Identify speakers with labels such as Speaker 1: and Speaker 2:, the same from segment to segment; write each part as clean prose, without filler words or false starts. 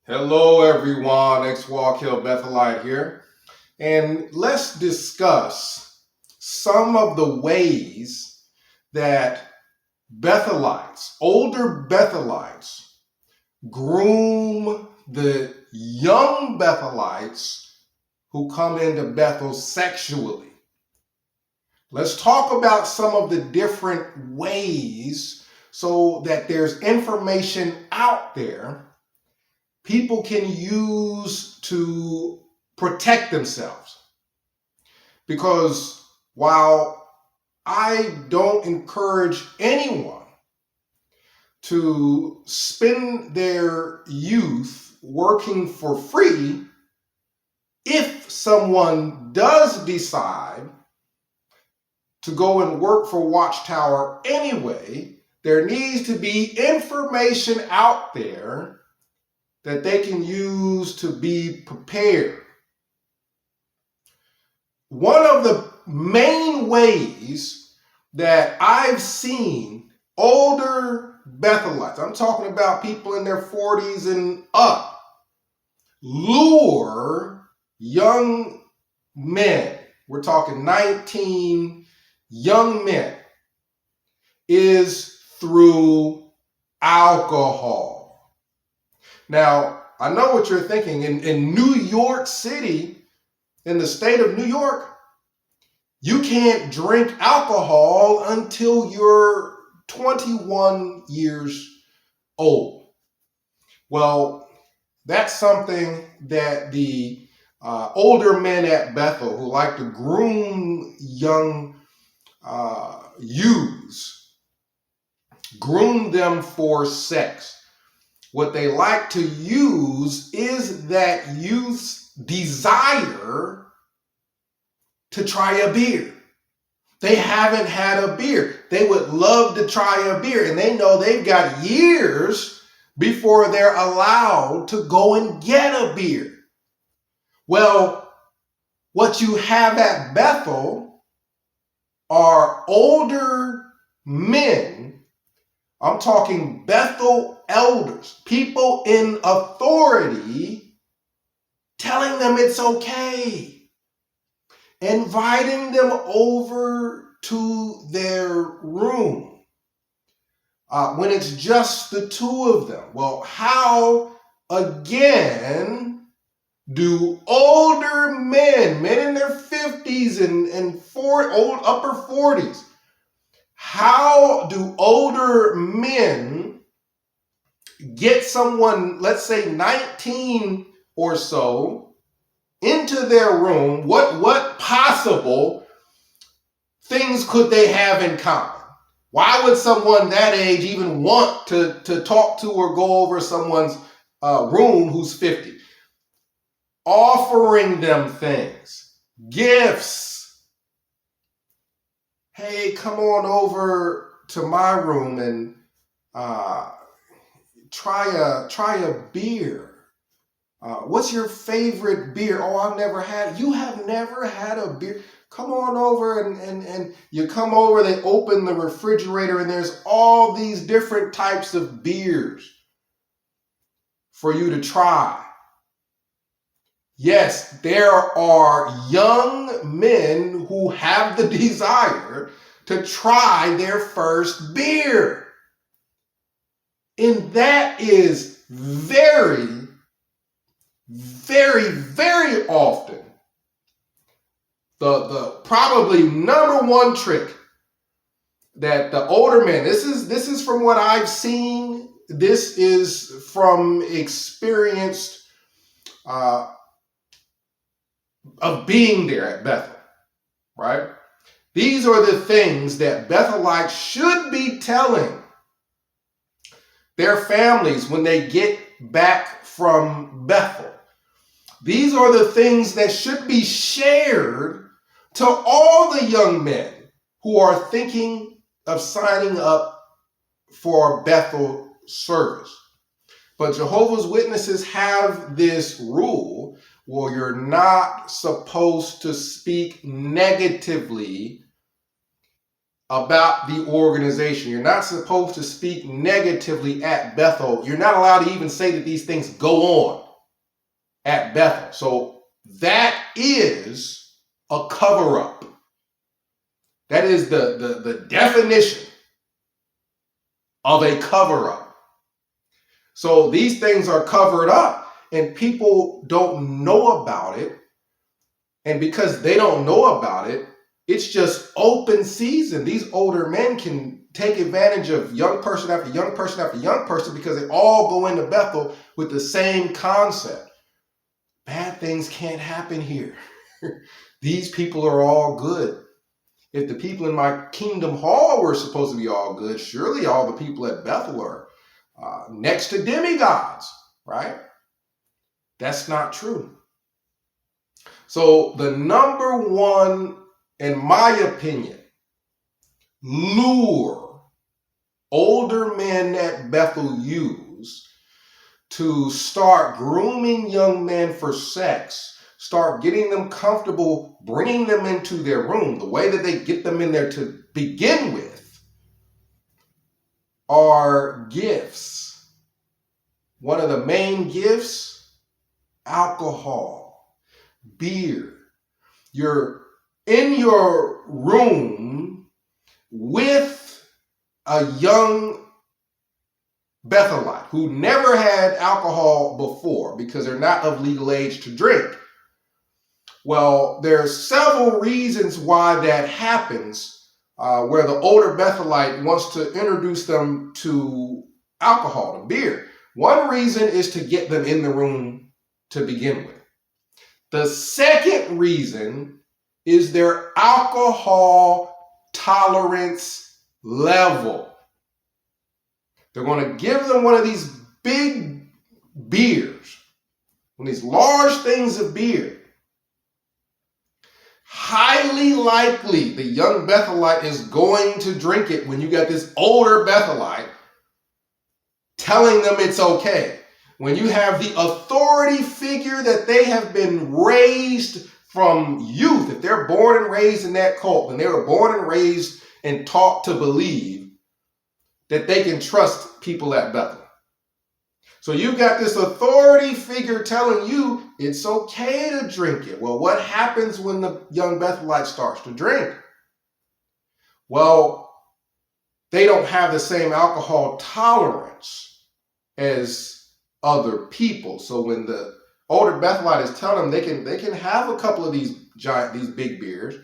Speaker 1: Hello everyone, X-Walk Hill Bethelite here, and let's discuss some of the ways that Bethelites, older Bethelites, groom the young Bethelites who come into Bethel sexually. Let's talk about some of the different ways so that there's information out there people can use to protect themselves. Because while I don't encourage anyone to spend their youth working for free, if someone does decide to go and work for Watchtower anyway, there needs to be information out there that they can use to be prepared. One of the main ways that I've seen older Bethelites, I'm talking about people in their 40s and up, lure young men, we're talking 19 young men, is through alcohol. Now, I know what you're thinking. In New York City, in the state of New York, you can't drink alcohol until you're 21 years old. Well, that's something that the older men at Bethel who like to groom young youths, groom them for sex. What they like to use is that youth's desire to try a beer. They haven't had a beer. They would love to try a beer, and they know they've got years before they're allowed to go and get a beer. Well, what you have at Bethel are older men. I'm talking Bethel elders, people in authority, telling them it's okay, inviting them over to their room when it's just the two of them. Well, how again do older men in their 50s and upper 40s, how do older men get someone, let's say 19 or so, into their room? What possible things could they have in common? Why would someone that age even want to talk to or go over someone's room who's 50? Offering them things, gifts. Hey, come on over to my room and try a beer. What's your favorite beer? Oh, I've never had. You have never had a beer? Come on over and you come over, they open the refrigerator and there's all these different types of beers for you to try. Yes, there are young men who have the desire to try their first beer. And that is very, very, very often the probably number one trick that the older men, this is from what I've seen, this is from experienced of being there at Bethel, right? These are the things that Bethelites should be telling their families when they get back from Bethel. These are the things that should be shared to all the young men who are thinking of signing up for Bethel service. But Jehovah's Witnesses have this rule where you're not supposed to speak negatively about the organization. You're not supposed to speak negatively at Bethel. You're not allowed to even say that these things go on at Bethel. So that is a cover-up. That is the definition of a cover-up. So these things are covered up and people don't know about it. And because they don't know about it, it's just open season. These older men can take advantage of young person after young person after young person because they all go into Bethel with the same concept. Bad things can't happen here. These people are all good. If the people in my kingdom hall were supposed to be all good, surely all the people at Bethel are next to demigods, right? That's not true. So the number one, in my opinion, lure older men at Bethel use to start grooming young men for sex, start getting them comfortable, bringing them into their room, the way that they get them in there to begin with are gifts. One of the main gifts, alcohol, beer. You're in your room with a young Bethelite who never had alcohol before because they're not of legal age to drink. Well, there are several reasons why that happens, where the older Bethelite wants to introduce them to alcohol, to beer. One reason is to get them in the room to begin with. The second reason is their alcohol tolerance level. They're going to give them one of these big beers, one of these large things of beer. Highly likely the young Bethelite is going to drink it when you got this older Bethelite telling them it's okay. When you have the authority figure that they have been raised from youth, if they're born and raised in that cult, and they were born and raised and taught to believe that they can trust people at Bethel. So you've got this authority figure telling you it's okay to drink it. Well, what happens when the young Bethelite starts to drink? Well, they don't have the same alcohol tolerance as other people. So when the older Bethelite is telling them they can have a couple of these big beers.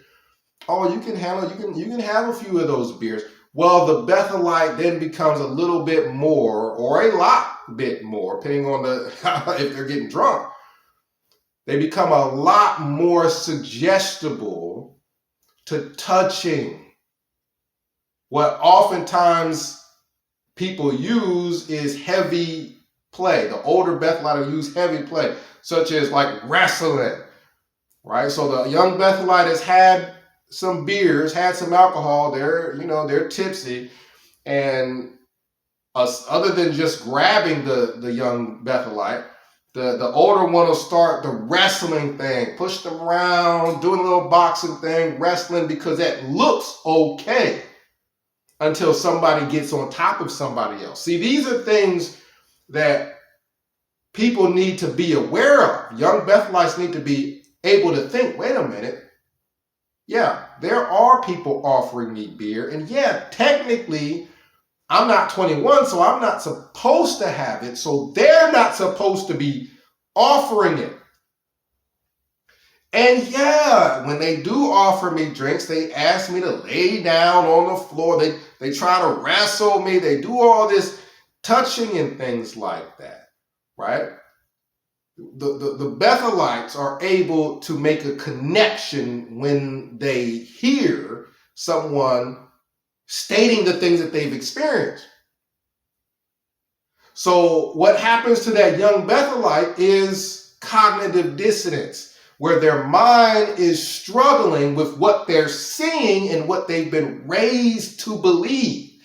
Speaker 1: Oh, you can handle, you can have a few of those beers. Well, the Bethelite then becomes a little bit more, or a lot bit more, depending on if they're getting drunk. They become a lot more suggestible to touching. What oftentimes people use is heavy play. The older Bethelite will use heavy play, such as like wrestling, right? So the young Bethelite has had some beers, had some alcohol, they're tipsy, and other than just grabbing the young Bethelite, the older one will start the wrestling thing, push them around, doing a little boxing thing, wrestling, because that looks okay until somebody gets on top of somebody else. See, these are things that people need to be aware of. Young Bethelites need to be able to think, wait a minute, yeah, there are people offering me beer, and yeah, technically, I'm not 21, so I'm not supposed to have it, so they're not supposed to be offering it. And yeah, when they do offer me drinks, they ask me to lay down on the floor, they try to wrestle me, they do all this touching and things like that, right? The Bethelites are able to make a connection when they hear someone stating the things that they've experienced. So what happens to that young Bethelite is cognitive dissonance, where their mind is struggling with what they're seeing and what they've been raised to believe.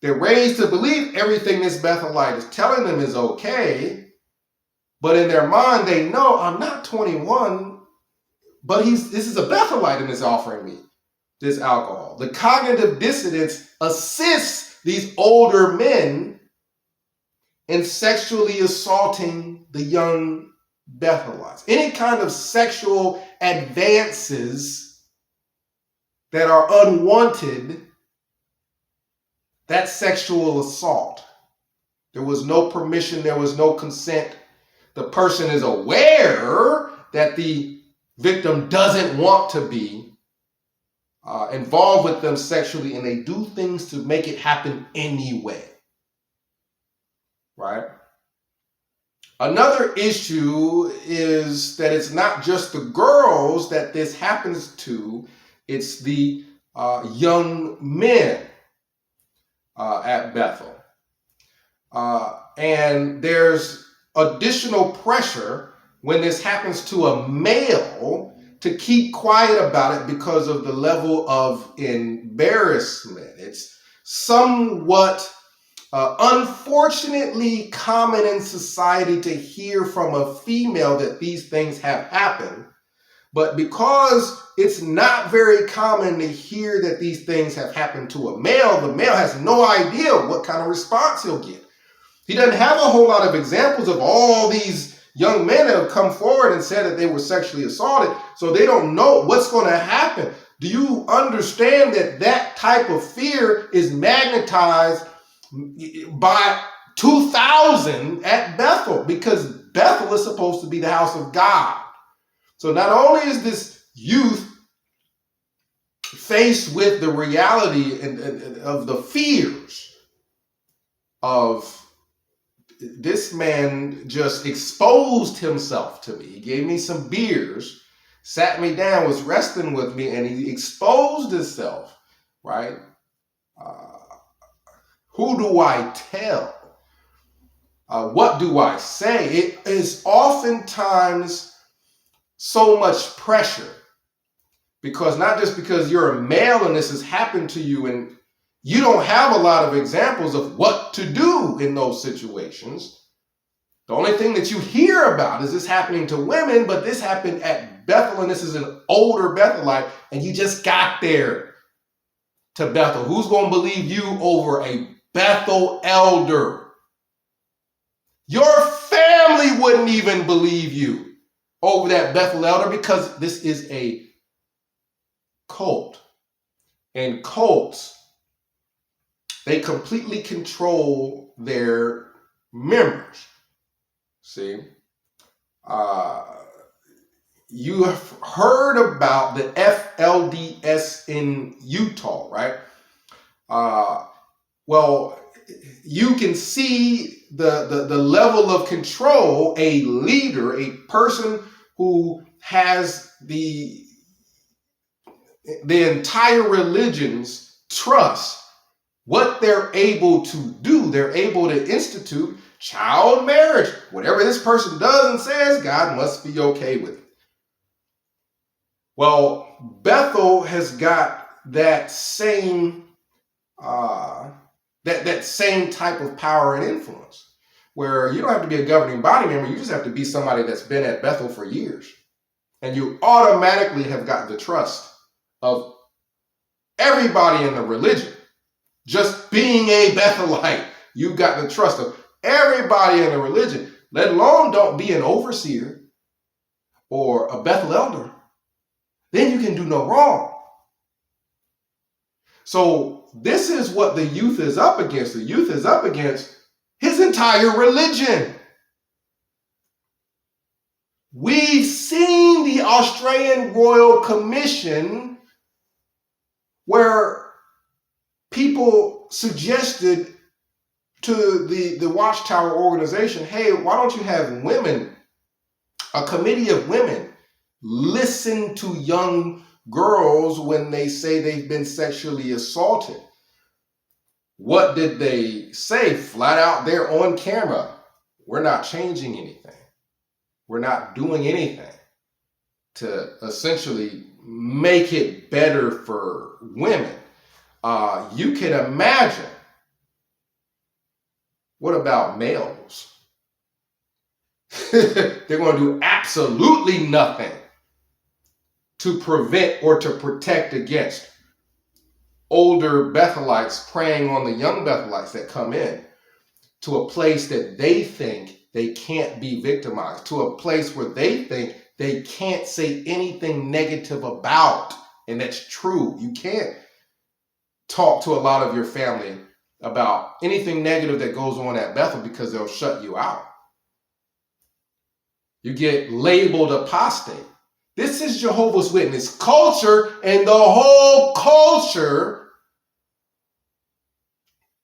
Speaker 1: They're raised to believe everything this Bethelite is telling them is okay, but in their mind they know I'm not 21, but this is a Bethelite and is offering me. this alcohol. The cognitive dissonance assists these older men in sexually assaulting the young Bethelites. Any kind of sexual advances that are unwanted, that's sexual assault. There was no permission, there was no consent. The person is aware that the victim doesn't want to be involved with them sexually, and they do things to make it happen anyway. Right? Another issue is that it's not just the girls that this happens to, it's the young men at Bethel. And there's additional pressure when this happens to a male to keep quiet about it because of the level of embarrassment. It's somewhat unfortunately common in society to hear from a female that these things have happened. But because it's not very common to hear that these things have happened to a male, the male has no idea what kind of response he'll get. He doesn't have a whole lot of examples of all these young men that have come forward and said that they were sexually assaulted, so they don't know what's going to happen. Do you understand that that type of fear is magnetized by 2000 at Bethel? Because Bethel is supposed to be the house of God. So not only is this youth faced with the reality of the fears of this man just exposed himself to me. He gave me some beers, sat me down, was resting with me, and he exposed himself, right? Who do I tell? What do I say? It is oftentimes so much pressure because not just because you're a male and this has happened to you and you don't have a lot of examples of what to do in those situations. The only thing that you hear about is this happening to women, but this happened at Bethel, and this is an older Bethelite, and you just got there to Bethel. Who's going to believe you over a Bethel elder? Your family wouldn't even believe you over that Bethel elder because this is a cult. And cults, they completely control their members. See? You have heard about the FLDS in Utah, right? Well, you can see the level of control a leader, a person who has the entire religion's trust, what they're able to do. They're able to institute child marriage. Whatever this person does and says, God must be okay with it. Well, Bethel has got that same that same type of power and influence, where you don't have to be a governing body member. You just have to be somebody that's been at Bethel for years, and you automatically have got the trust of everybody in the religion. Just being a Bethelite, you've got the trust of everybody in the religion, let alone don't be an overseer or a Bethel elder. Then you can do no wrong. So this is what the youth is up against. The youth is up against his entire religion. We've seen the Australian Royal Commission where people suggested to the Watchtower organization, hey, why don't you have women, a committee of women, listen to young girls when they say they've been sexually assaulted? What did they say? Flat out there on camera, we're not changing anything. We're not doing anything to essentially make it better for women. You can imagine, what about males? They're going to do absolutely nothing to prevent or to protect against. older Bethelites preying on the young Bethelites that come in to a place that they think they can't be victimized, to a place where they think they can't say anything negative about. And that's true. You can't talk to a lot of your family about anything negative that goes on at Bethel because they'll shut you out. You get labeled apostate. This is Jehovah's Witness culture, and the whole culture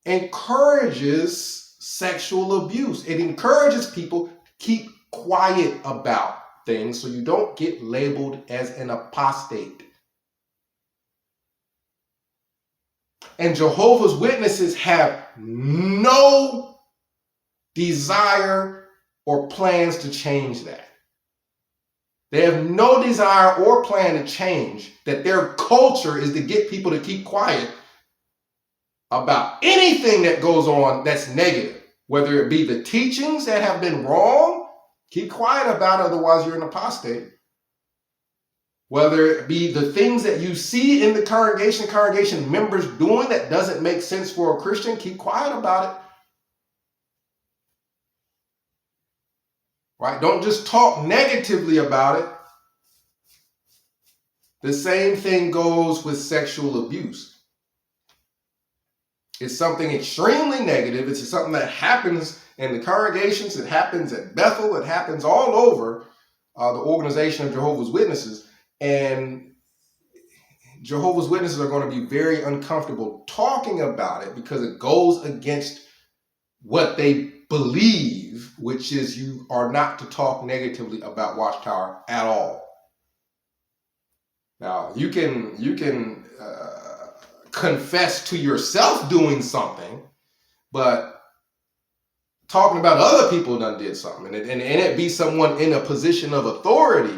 Speaker 1: encourages sexual abuse. It encourages people to keep quiet about things so you don't get labeled as an apostate. And Jehovah's Witnesses have no desire or plans to change that. They have no desire or plan to change that. Their culture is to get people to keep quiet about anything that goes on that's negative, whether it be the teachings that have been wrong, keep quiet about it, otherwise you're an apostate. Whether it be the things that you see in the congregation members doing that doesn't make sense for a Christian, keep quiet about it. Right? Don't just talk negatively about it. The same thing goes with sexual abuse. It's something extremely negative. It's something that happens in the congregations. It happens at Bethel. It happens all over the organization of Jehovah's Witnesses. And Jehovah's Witnesses are going to be very uncomfortable talking about it because it goes against what they believe, which is you are not to talk negatively about Watchtower at all. Now, you can confess to yourself doing something, but talking about other people done did something, and it be someone in a position of authority,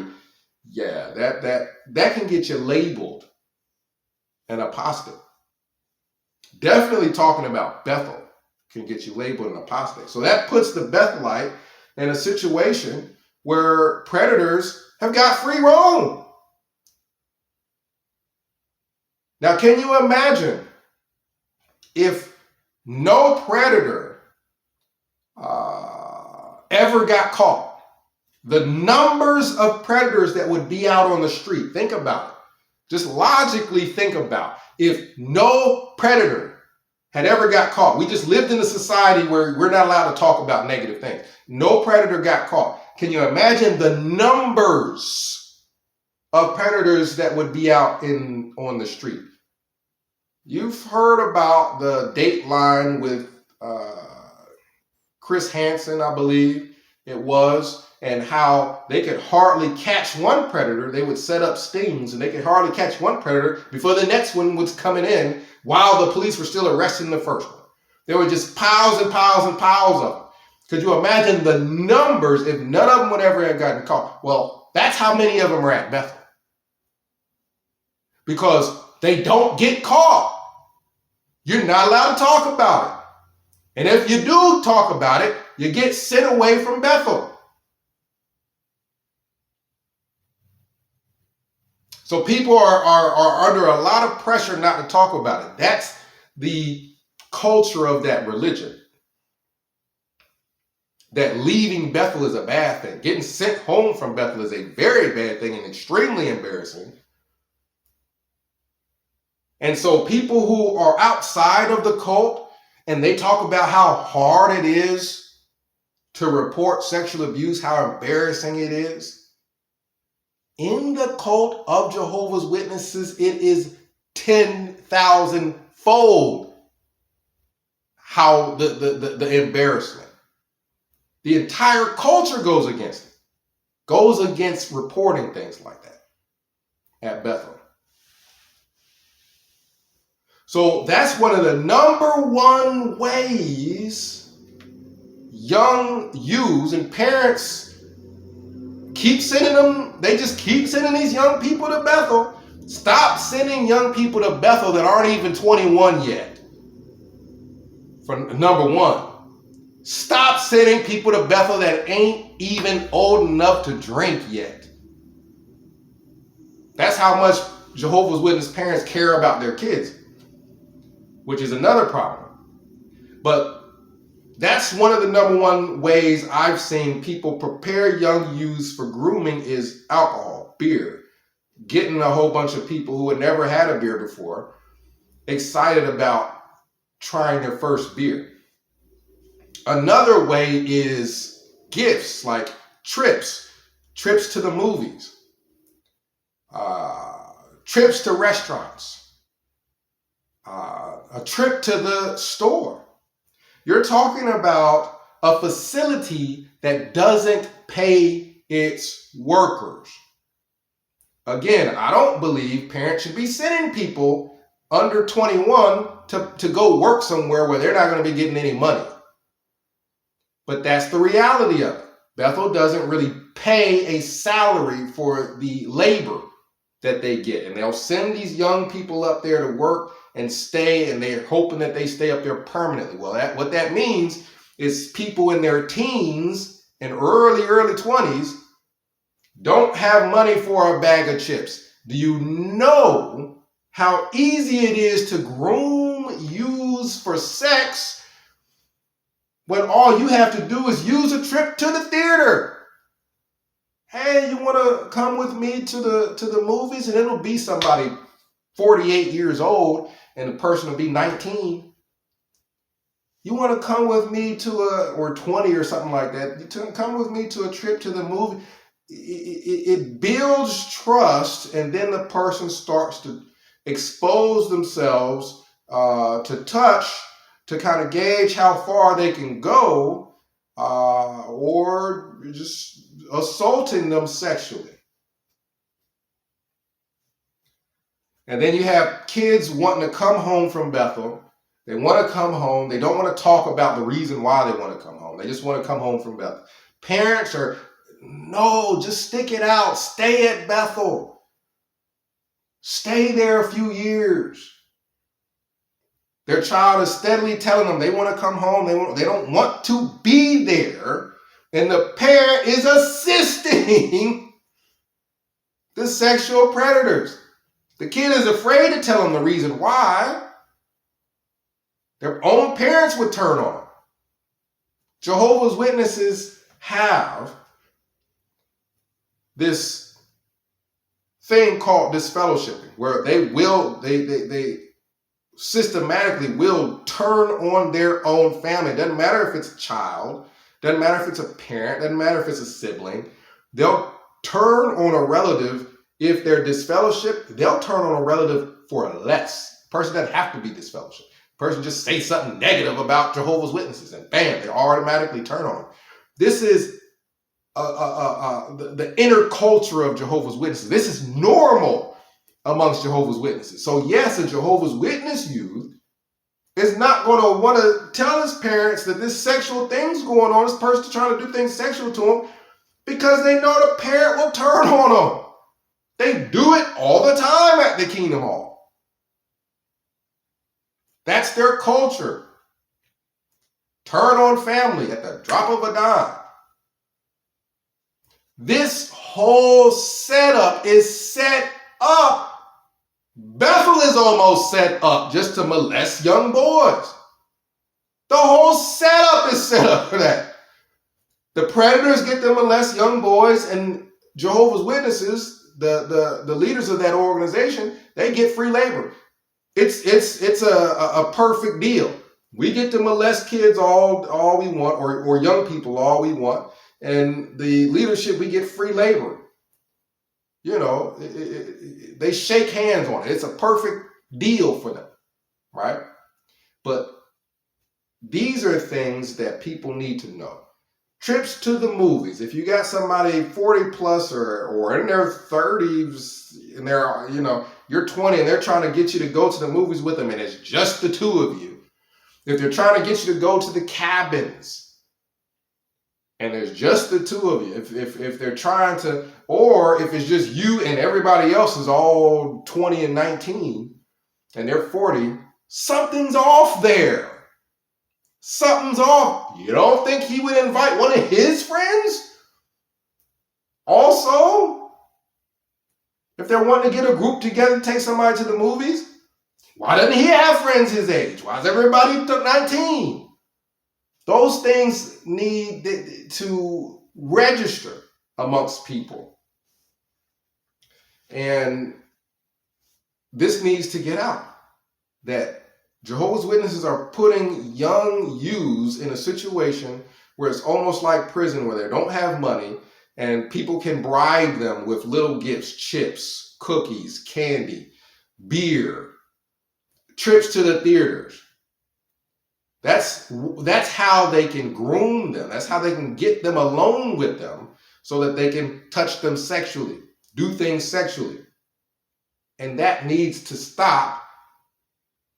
Speaker 1: yeah, that can get you labeled an apostate. Definitely talking about Bethel can get you labeled an apostate. So that puts the Bethelite in a situation where predators have got free roam. Now, can you imagine if no predator ever got caught? The numbers of predators that would be out on the street. Think about it. Just logically think about if no predator had ever got caught. We just lived in a society where we're not allowed to talk about negative things. No predator got caught. Can you imagine the numbers of predators that would be out on the street? You've heard about the Dateline with Chris Hansen, I believe it was, and how they could hardly catch one predator. They would set up stings and they could hardly catch one predator before the next one was coming in while the police were still arresting the first one. There were just piles and piles and piles of them. Could you imagine the numbers if none of them would ever have gotten caught? Well, that's how many of them are at Bethel. Because they don't get caught. You're not allowed to talk about it. And if you do talk about it, you get sent away from Bethel. So people are under a lot of pressure not to talk about it. That's the culture of that religion. That leaving Bethel is a bad thing. Getting sent home from Bethel is a very bad thing and extremely embarrassing. And so people who are outside of the cult and they talk about how hard it is to report sexual abuse, how embarrassing it is. In the cult of Jehovah's Witnesses, it is 10,000-fold how the embarrassment. The entire culture goes against it. Goes against reporting things like that at Bethel. So that's one of the number one ways young youths and parents keep sending them. They just keep sending these young people to Bethel. Stop sending young people to Bethel that aren't even 21 yet. For number one. Stop sending people to Bethel that ain't even old enough to drink yet. That's how much Jehovah's Witness parents care about their kids. which is another problem. But that's one of the number one ways I've seen people prepare young youths for grooming is alcohol, beer, getting a whole bunch of people who had never had a beer before excited about trying their first beer. Another way is gifts like trips to the movies, trips to restaurants, a trip to the store. You're talking about a facility that doesn't pay its workers. Again, I don't believe parents should be sending people under 21 to go work somewhere where they're not going to be getting any money. But that's the reality of it. Bethel doesn't really pay a salary for the labor that they get. And they'll send these young people up there to work and stay, and they're hoping that they stay up there permanently. Well, what that means is people in their teens and early 20s don't have money for a bag of chips. Do you know how easy it is to groom youths for sex when all you have to do is use a trip to the theater? Hey, you want to come with me to the movies? And it'll be somebody 48 years old and the person will be 19. You want to come with me or 20 or something like that. You come with me to a trip to the movie. It builds trust, and then the person starts to expose themselves to touch, to kind of gauge how far they can go, or just assaulting them sexually. And then you have kids wanting to come home from Bethel. They want to come home. They don't want to talk about the reason why they want to come home. They just want to come home from Bethel. Parents are, no, just stick it out. Stay at Bethel. Stay there a few years. Their child is steadily telling them they want to come home. They don't want to be there. And the parent is assisting the sexual predators. The kid is afraid to tell them the reason why. Their own parents would turn on them. Jehovah's Witnesses have this thing called disfellowshipping, where they systematically will turn on their own family. It doesn't matter if it's a child, doesn't matter if it's a parent, doesn't matter if it's a sibling. They'll turn on a relative. If they're disfellowshipped, they'll turn on a relative for less. The person doesn't have to be disfellowshipped. The person just say something negative about Jehovah's Witnesses and bam, they automatically turn on them. This is the inner culture of Jehovah's Witnesses. This is normal amongst Jehovah's Witnesses. So yes, a Jehovah's Witness youth is not going to want to tell his parents that this sexual thing's going on, this person trying to do things sexual to him, because they know the parent will turn on them. They do it all the time at the Kingdom Hall. That's their culture. Turn on family at the drop of a dime. This whole setup is set up. Bethel is almost set up just to molest young boys. The whole setup is set up for that. The predators get to molest young boys, and Jehovah's Witnesses, the leaders of that organization, they get free labor. It's a perfect deal. We get to molest kids all we want, or young people all we want, and the leadership, we get free labor. You know, they shake hands on it. It's a perfect deal for them, right? But these are things that people need to know. Trips to the movies. If you got somebody 40 plus or in their 30s and they're, you're 20 and they're trying to get you to go to the movies with them and it's just the two of you. If they're trying to get you to go to the cabins and there's just the two of you, if they're trying to, or if it's just you and everybody else is all 20 and 19 and they're 40, something's off there. Something's off. You don't think he would invite one of his friends? Also, if they're wanting to get a group together, take somebody to the movies, Why doesn't he have friends his age? Why is everybody 19? Those things need to register amongst people. And this needs to get out, that Jehovah's Witnesses are putting young youths in a situation where it's almost like prison, where they don't have money and people can bribe them with little gifts, chips, cookies, candy, beer, trips to the theaters. That's how they can groom them. That's how they can get them alone with them so that they can touch them sexually, do things sexually. And that needs to stop.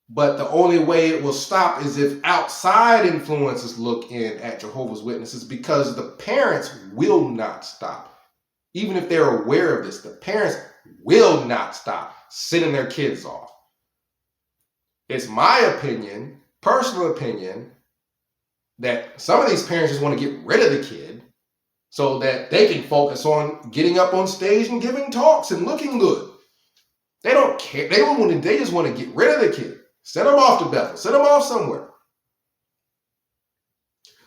Speaker 1: But the only way it will stop is if outside influences look in at Jehovah's Witnesses, because the parents will not stop. Even if they're aware of this, the parents will not stop sending their kids off. It's my opinion, personal opinion, that some of these parents just want to get rid of the kid so that they can focus on getting up on stage and giving talks and looking good. They don't care. They just want to get rid of the kid. Send them off to Bethel. Send them off somewhere.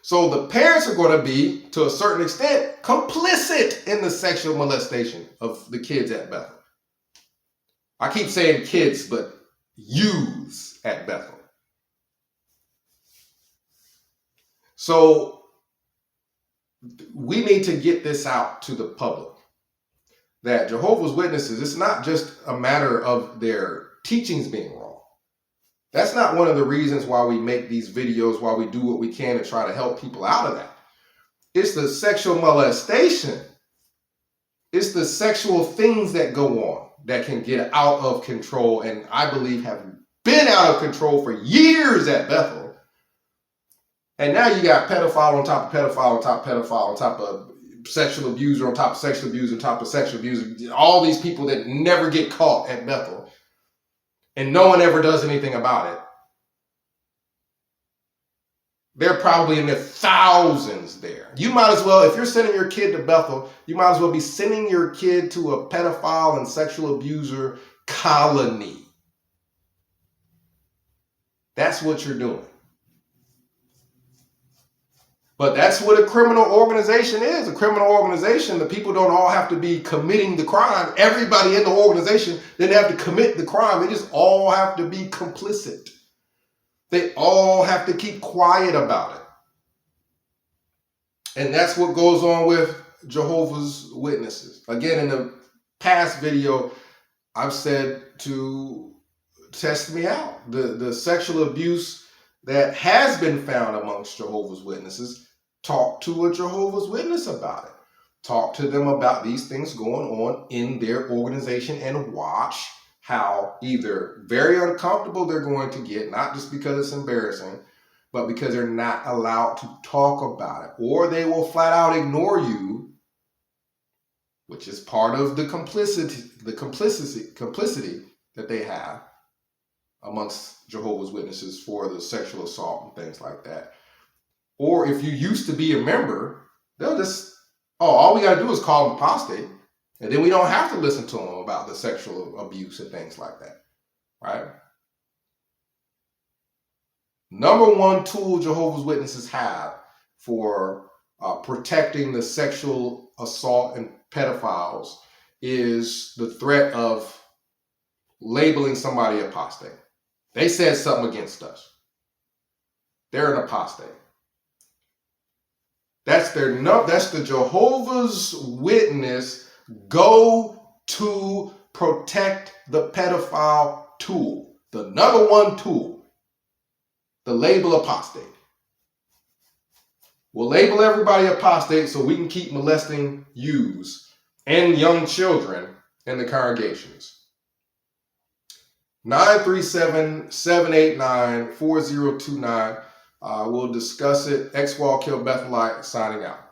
Speaker 1: So the parents are going to be, to a certain extent, complicit in the sexual molestation of the kids at Bethel. I keep saying kids, but youths at Bethel. So we need to get this out to the public, that Jehovah's Witnesses, it's not just a matter of their teachings being wrong. That's not one of the reasons why we make these videos, why we do what we can to try to help people out of that. It's the sexual molestation. It's the sexual things that go on that can get out of control, and I believe have been out of control for years at Bethel. And now you got pedophile on top of pedophile on top of pedophile on top of sexual abuser on top of sexual abuser on top of sexual abuser. All these people that never get caught at Bethel. And no one ever does anything about it. They're probably in the thousands there. You might as well, if you're sending your kid to Bethel, you might as well be sending your kid to a pedophile and sexual abuser colony. That's what you're doing. But that's what a criminal organization is. A criminal organization, the people don't all have to be committing the crime. Everybody in the organization didn't have to commit the crime. They just all have to be complicit. They all have to keep quiet about it. And that's what goes on with Jehovah's Witnesses. Again, in the past video, I've said to test me out. The sexual abuse that has been found amongst Jehovah's Witnesses, talk to a Jehovah's Witness about it. Talk to them about these things going on in their organization and watch how either very uncomfortable they're going to get, not just because it's embarrassing, but because they're not allowed to talk about it. Or they will flat out ignore you, which is part of the complicity that they have amongst Jehovah's Witnesses for the sexual assault and things like that. Or if you used to be a member, they'll just, all we got to do is call them apostate, and then we don't have to listen to them about the sexual abuse and things like that, right? Number one tool Jehovah's Witnesses have for protecting the sexual assault and pedophiles is the threat of labeling somebody apostate. They said something against us. They're an apostate. That's the Jehovah's Witness go to protect the pedophile tool. The number one tool. The label apostate. We'll label everybody apostate so we can keep molesting youths and young children in the congregations. 937-789-4029. We'll discuss it. X-Wall Kill Bethelite signing out.